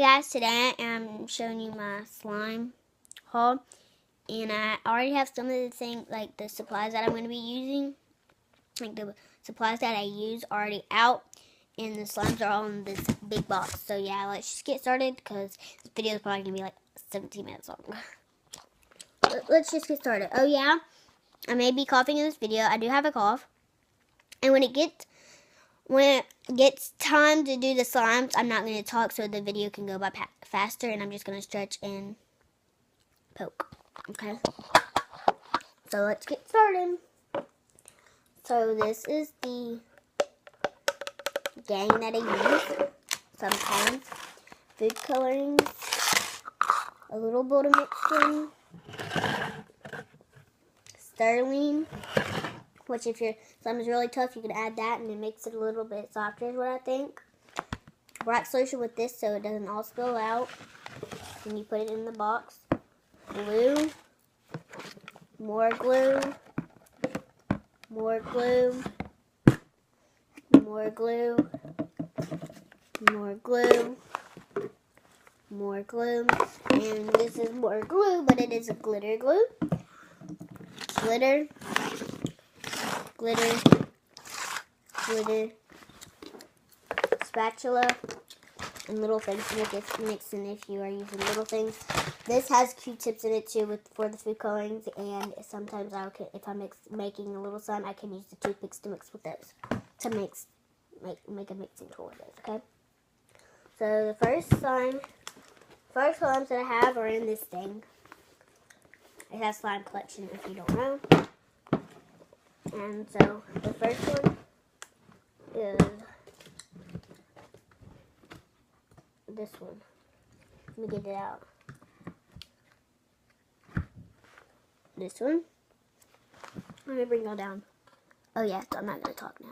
Guys, today I'm showing you my slime haul, and I already have some of the things, like the supplies that I'm going to be using, like the supplies that I use already out, and the slimes are all in this big box. So yeah, let's just get started because this video is probably going to be like 17 minutes long. Let's just get started. Oh yeah, I may be coughing in this video. I do have a cough, and when it gets time to do the slimes, I'm not going to talk so the video can go by faster, and I'm just going to stretch and poke. Okay, so let's get started. So this is the gang that I use. Sometimes food colorings, a little bit of mixing, sterling, which if your slime is really tough, you can add that and it makes it a little bit softer is what I think. Black solution with this so it doesn't all spill out. Then you put it in the box. Glue, more glue, more glue, more glue, more glue, more glue, and this is more glue, but it is a glitter glue. Glitter, glitter, glitter, spatula, and little things to make it mixing if you are using little things. This has Q-tips in it too for the food colorings, and sometimes if I'm making a little slime, I can use the toothpicks to mix with those to make a mixing tool with those. Okay. So the first slimes that I have are in this thing. It has slime collection if you don't know. And so the first one is this one. Let me get it out. This one. Let me bring y'all down. Oh yeah, so I'm not going to talk now.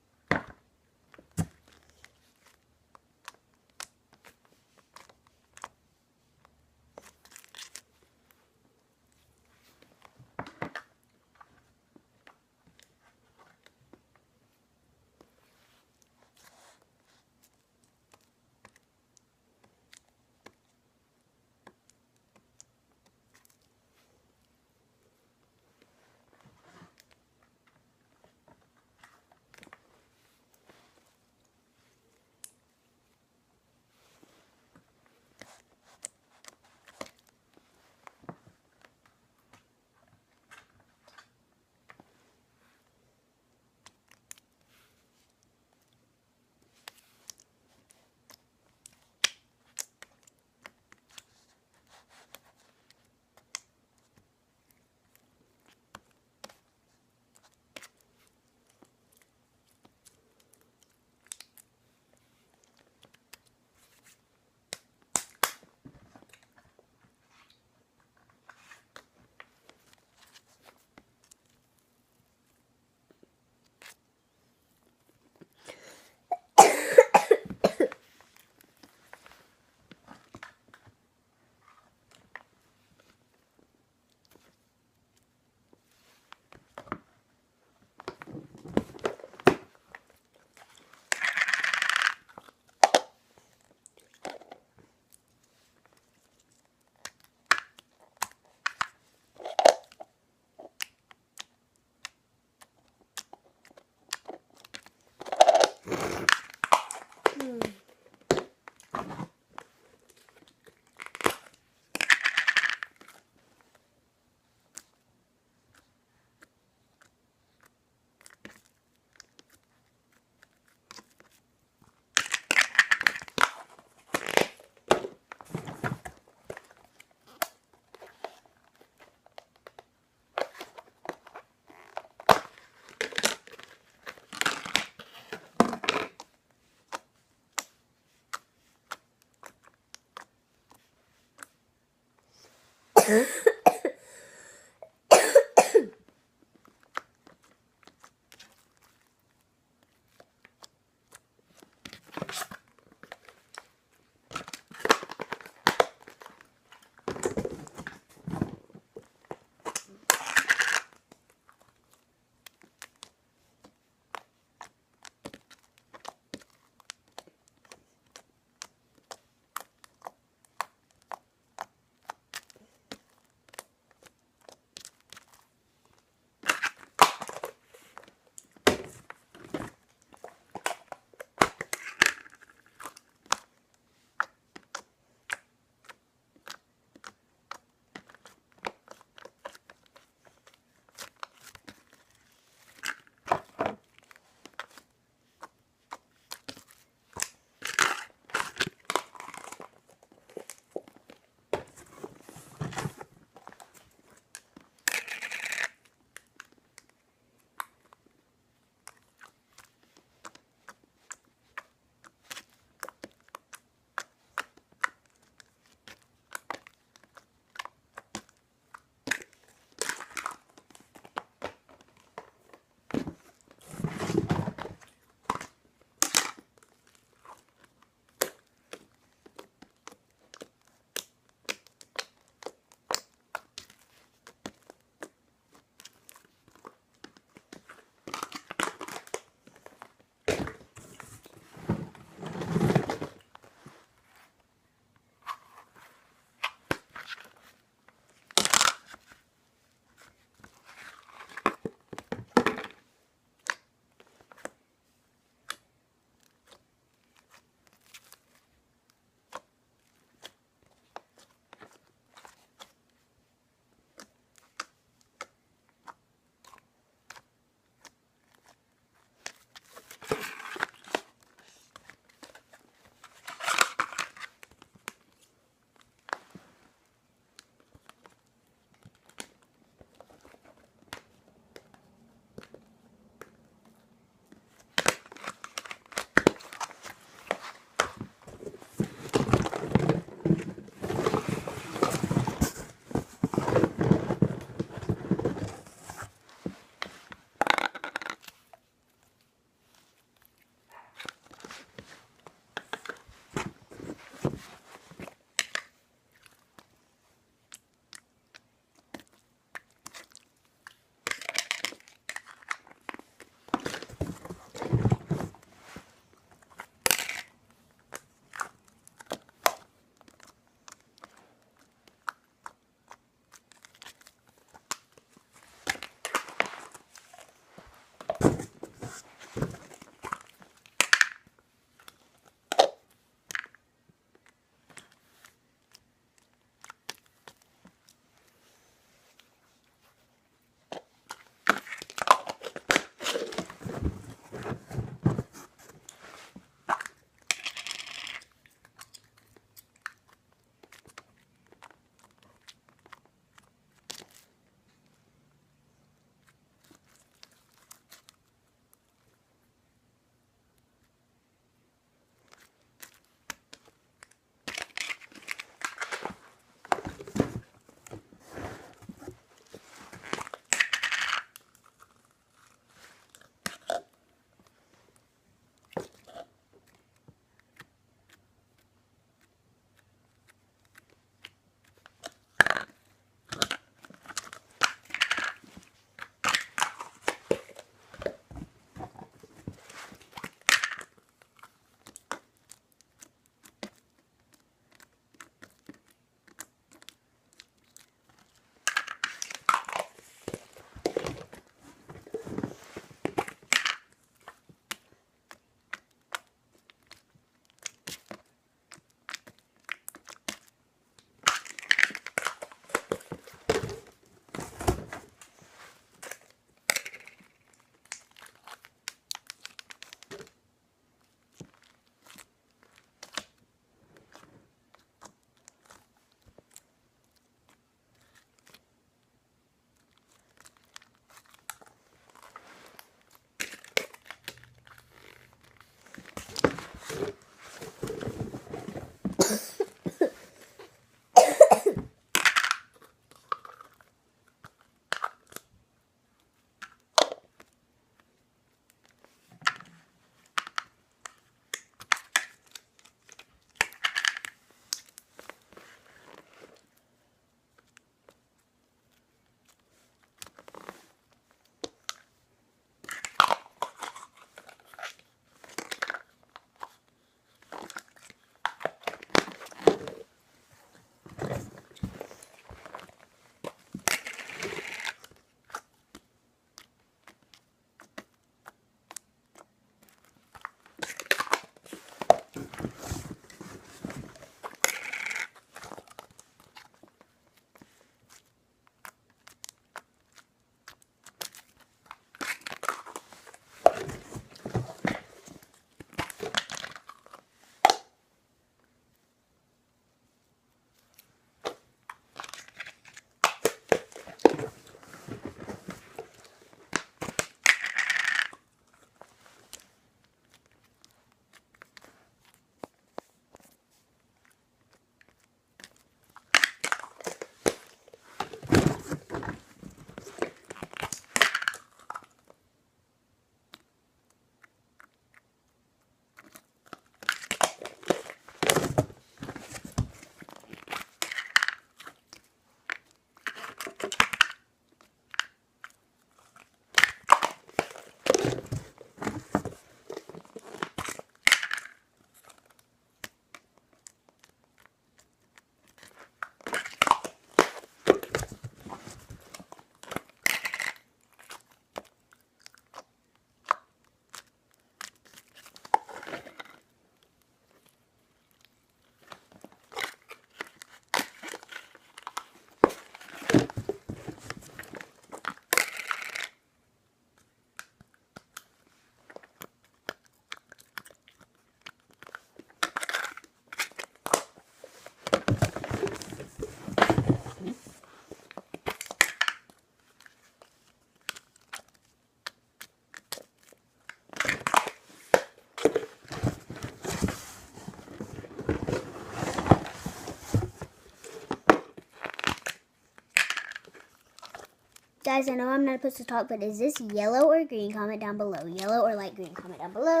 Guys, I know I'm not supposed to talk, but is this yellow or green? Comment down below. Yellow or light green? Comment down below.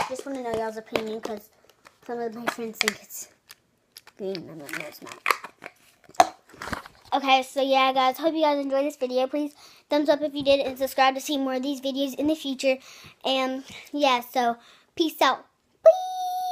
Just want to know y'all's opinion because some of my friends think it's green. I'm like, no, it's not. Okay, so yeah, guys. Hope you guys enjoyed this video. Please thumbs up if you did and subscribe to see more of these videos in the future. And yeah, so peace out.